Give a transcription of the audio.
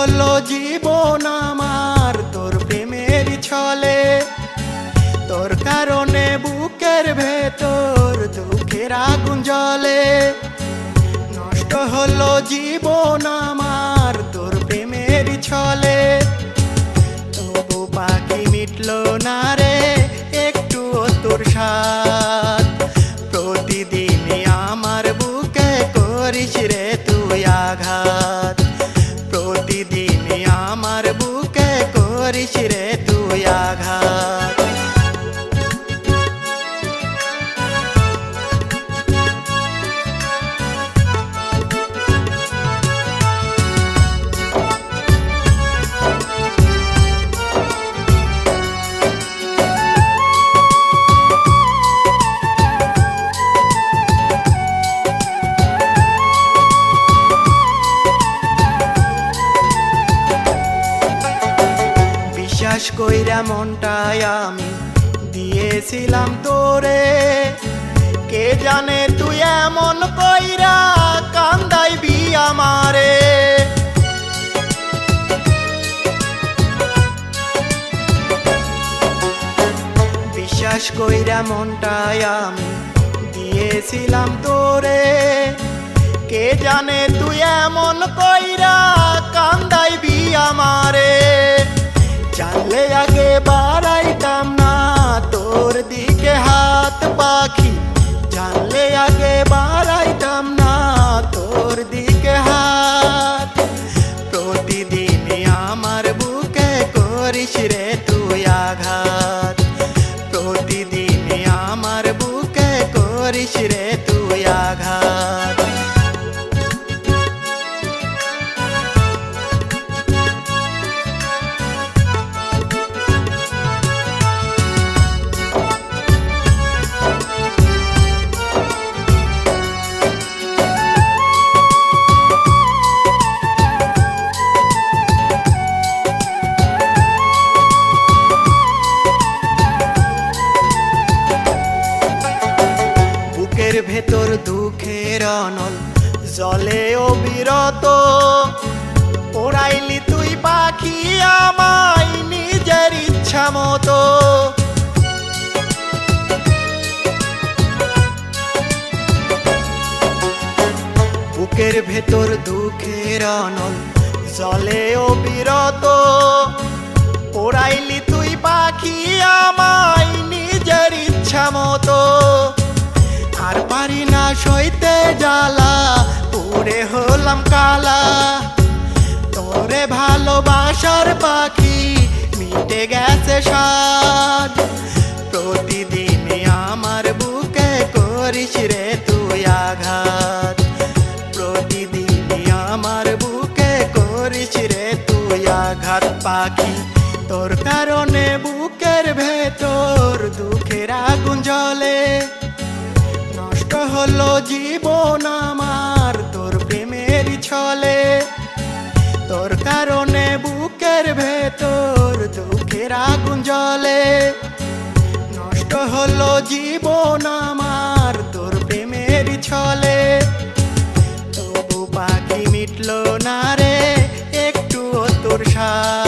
হলো জীবন আমার তোর প্রেমের ছলে, তোর কারণে বুকের ভেতর দুঃখের আগুন জ্বলে। নষ্ট হলো জীবন আমার তোর প্রেমের ছলে, তবু পাখি মিটলো না রে একটুও তোর সাথ। প্রতিদিনই আমার বুকে করিস রে তুই আঘাত, প্রতিদিনই আমার বুকে করিস রে তুই আঘাত। বিশ্বাস কইরা মনটাই আমি দিয়েছিলাম তোরে, কে জানে তুই এমন কইরা কান্দাইবি আমারে। বিশ্বাস কইরা মনটাই আমি দিয়েছিলাম তোরে, কে জানে তুই এমন কইরা কান্দাইবি আমারে। জানলে আগে বাড়াইতাম না তোর দিকে হাত পাখি, জানলে আগে বাড়াইতাম না তোর দিকে হাত। প্রতিদিনই আমার বুকে করিস রে তুই আঘাত, প্রতিদিনই আমার বুকে করিস রে তুই আঘাত। বুকের ভেতর দুঃখের অনল জলে অবিরত, পোড়াইলি তুই পাখি আমায় নিজের ইচ্ছা মতো। বুকের ভেতর দুঃখের অনল জলে অবিরত, পোড়াইলি তুই পাখি আমায় নিজের ইচ্ছা মতো। আর পারি না সইতে জ্বালা পুরে হলাম কালা, তোরে ভালোবাসার পাখি মিটে গেছে স্বাদ। প্রতিদিনই আমার বুকে করিস রে তুই আঘাত, প্রতিদিনই আমার বুকে করিস রে তুই আঘাত। পাখি তোর কারণে বুকের ভেতর দুঃখের আগুন জ্বলে, নষ্ট হলো জীবন আমার তোর প্রেমের ছলে। তোর কারণে বুকের ভেতর দুঃখের আগুন জ্বলে, নষ্ট হলো জীবন আমার তোর প্রেমের ছলে। তবু পাখি মিটলো না রে একটুও তোর সাথ।